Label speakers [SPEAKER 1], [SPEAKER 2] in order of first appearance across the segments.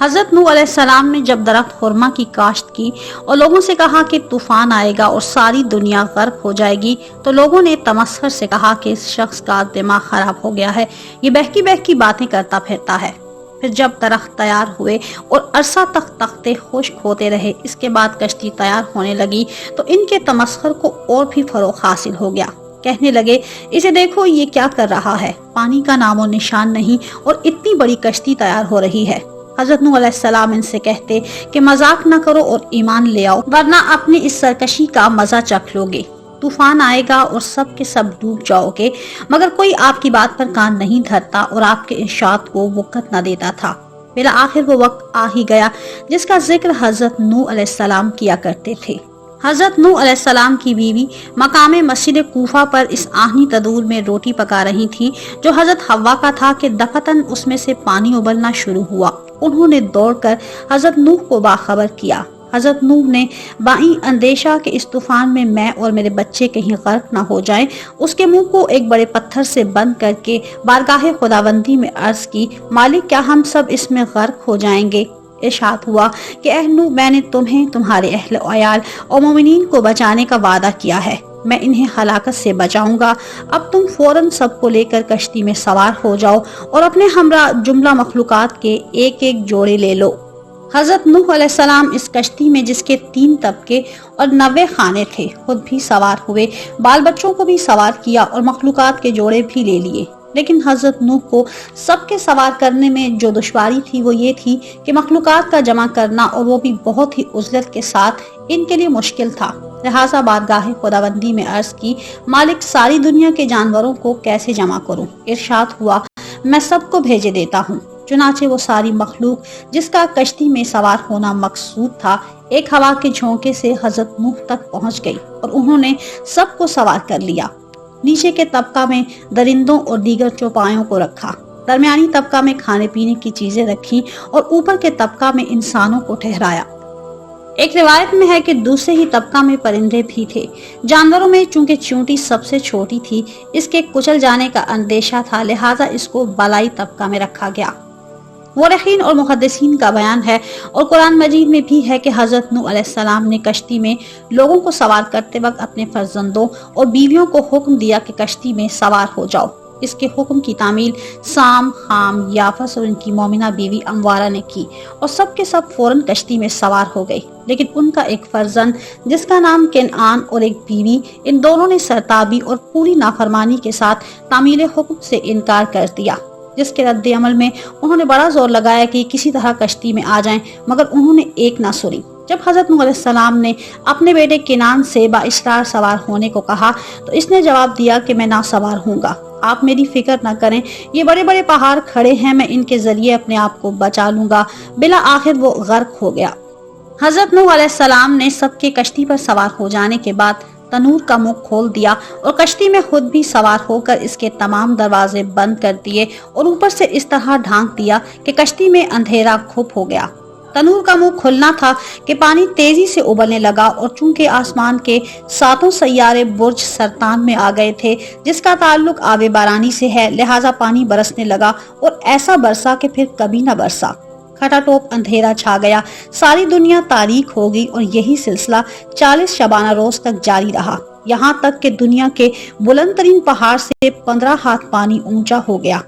[SPEAKER 1] حضرت نوح علیہ السلام نے جب درخت خرما کی کاشت کی اور لوگوں سے کہا کہ طوفان آئے گا اور ساری دنیا غرق ہو جائے گی، تو لوگوں نے تمسخر سے کہا کہ اس شخص کا دماغ خراب ہو گیا ہے، یہ بہکی بہکی باتیں کرتا پھرتا ہے۔ پھر جب درخت تیار ہوئے اور عرصہ تک تختے خشک ہوتے رہے، اس کے بعد کشتی تیار ہونے لگی تو ان کے تمسخر کو اور بھی فروغ حاصل ہو گیا۔ کہنے لگے، اسے دیکھو یہ کیا کر رہا ہے، پانی کا نام و نشان نہیں اور اتنی بڑی کشتی تیار ہو رہی ہے۔ حضرت نوح علیہ السلام ان سے کہتے کہ مذاق نہ کرو اور ایمان لے آؤ، ورنہ اپنی اس سرکشی کا مزہ چکھ لو گے۔ طوفان آئے گا اور سب کے سب ڈوب جاؤ گے، مگر کوئی آپ کی بات پر کان نہیں دھرتا اور آپ کے ارشاد کو وقت نہ دیتا تھا۔ بالآخر وہ وقت آ ہی گیا جس کا ذکر حضرت نوح علیہ السلام کیا کرتے تھے۔ حضرت نوح علیہ السلام کی بیوی مقام مسجد کوفہ پر اس آہنی تندور میں روٹی پکا رہی تھی جو حضرت حوا کا تھا کہ دفتن اس میں سے پانی ابلنا شروع ہوا۔ انہوں نے دوڑ کر حضرت نوح کو باخبر کیا۔ حضرت نوح نے بائی اندیشہ کہ اس طوفان میں اور میرے بچے کہیں غرق نہ ہو جائیں، اس کے منہ کو ایک بڑے پتھر سے بند کر کے بارگاہ خداوندی میں عرض کی، مالک کیا ہم سب اس میں غرق ہو جائیں گے؟ ارشاد ہوا کہ اے نوح، میں نے تمہیں، تمہارے اہل و عیال اور مومنین کو بچانے کا وعدہ کیا ہے، میں انہیں ہلاکت سے بچاؤں گا۔ اب تم فوراً سب کو لے کر کشتی میں سوار ہو جاؤ اور اپنے ہمراہ جملہ مخلوقات کے ایک ایک جوڑے لے لو۔ حضرت نوح علیہ السلام اس کشتی میں، جس کے 3 طبقے اور 90 خانے تھے، خود بھی سوار ہوئے، بال بچوں کو بھی سوار کیا اور مخلوقات کے جوڑے بھی لے لیے۔ لیکن حضرت نوح کو سب کے سوار کرنے میں جو دشواری تھی وہ یہ تھی کہ مخلوقات کا جمع کرنا، اور وہ بھی بہت ہی عزلت کے ساتھ، ان کے لیے مشکل تھا۔ لہٰذا بارگاہ خداوندی میں عرض کی، مالک ساری دنیا کے جانوروں کو کیسے جمع کروں؟ ارشاد ہوا، میں سب کو بھیجے دیتا ہوں۔ چنانچہ وہ ساری مخلوق جس کا کشتی میں سوار ہونا مقصود تھا، ایک ہوا کے جھونکے سے حضرت نوح تک پہنچ گئی اور انہوں نے سب کو سوار کر لیا۔ نیچے کے طبقہ میں درندوں اور دیگر چوپایوں کو رکھا، درمیانی طبقہ میں کھانے پینے کی چیزیں رکھی اور اوپر کے طبقہ میں انسانوں کو ٹھہرایا۔ ایک روایت میں ہے کہ دوسرے ہی طبقہ میں پرندے بھی تھے۔ جانوروں میں چونکہ چونٹی سب سے چھوٹی تھی، اس کے کچل جانے کا اندیشہ تھا، لہٰذا اس کو بالائی طبقہ میں رکھا گیا۔ مورخین اور محدثین کا بیان ہے اور قرآن مجید میں بھی ہے کہ حضرت نوح علیہ السلام نے کشتی میں لوگوں کو سوار کرتے وقت اپنے فرزندوں اور بیویوں کو حکم دیا کہ کشتی میں سوار ہو جاؤ۔ اس کے حکم کی تعمیل سام، خام، یافس اور ان کی مومنہ بیوی اموارہ نے کی اور سب کے سب فوراً کشتی میں سوار ہو گئی، لیکن ان کا ایک فرزند جس کا نام کنعان اور ایک بیوی، ان دونوں نے سرتابی اور پوری نافرمانی کے ساتھ تعمیل حکم سے انکار کر دیا، جس کے رد عمل میں انہوں نے بڑا زور لگایا کہ کسی طرح کشتی میں آ جائیں، مگر انہوں نے ایک نہ سنی۔ جب حضرت نوح علیہ السلام نے اپنے بیٹے کنعان سے بااصرار سوار ہونے کو کہا تو اس نے جواب دیا کہ میں نہ سوار ہوں گا، آپ میری فکر نہ کریں، یہ بڑے بڑے پہاڑ کھڑے ہیں، میں ان کے ذریعے اپنے آپ کو بچا لوں گا۔ بالآخر وہ غرق ہو گیا۔ حضرت نوح علیہ السلام نے سب کے کشتی پر سوار ہو جانے کے بعد تنور کا منہ کھول دیا اور کشتی میں خود بھی سوار ہو کر اس کے تمام دروازے بند کر دیے اور اوپر سے اس طرح ڈھانک دیا کہ کشتی میں اندھیرا گھپ ہو گیا۔ تنور کا منہ کھلنا تھا کہ پانی تیزی سے ابلنے لگا، اور چونکہ آسمان کے 7 سیارے برج سرطان میں آ گئے تھے جس کا تعلق آب بارانی سے ہے، لہٰذا پانی برسنے لگا اور ایسا برسا کہ پھر کبھی نہ برسا۔ کھٹا ٹوپ اندھیرا چھا گیا، ساری دنیا تاریک ہو گئی، اور یہی سلسلہ 40 شبانہ روز تک جاری رہا، یہاں تک کہ دنیا کے بلند ترین پہاڑ سے 15 ہاتھ پانی اونچا ہو گیا۔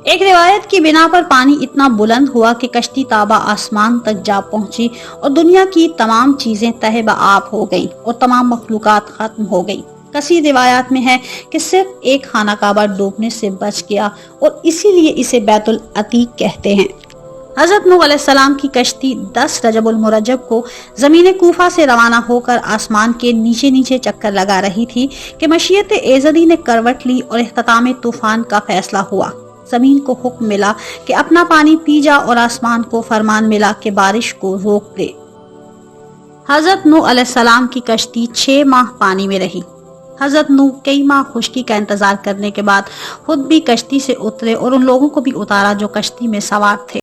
[SPEAKER 1] ایک روایت کی بنا پر پانی اتنا بلند ہوا کہ کشتی تابہ آسمان تک جا پہنچی اور دنیا کی تمام چیزیں تہہ بآب ہو گئیں اور تمام مخلوقات ختم ہو گئیں۔ کثیر روایات میں ہے کہ صرف ایک خانہ کعبہ ڈوبنے سے بچ گیا اور اسی لیے اسے بیت العتیق کہتے ہیں۔ حضرت نوح علیہ السلام کی کشتی 10 رجب المرجب کو زمین کوفہ سے روانہ ہو کر آسمان کے نیچے نیچے چکر لگا رہی تھی کہ مشیت ایزدی نے کروٹ لی اور اختتام طوفان کا فیصلہ ہوا۔ زمین کو حکم ملا کہ اپنا پانی پی جا اور آسمان کو فرمان ملا کہ بارش کو روک دے۔ حضرت نوح علیہ السلام کی کشتی 6 ماہ پانی میں رہی۔ حضرت نوح کئی ماہ خشکی کا انتظار کرنے کے بعد خود بھی کشتی سے اترے اور ان لوگوں کو بھی اتارا جو کشتی میں سوار تھے۔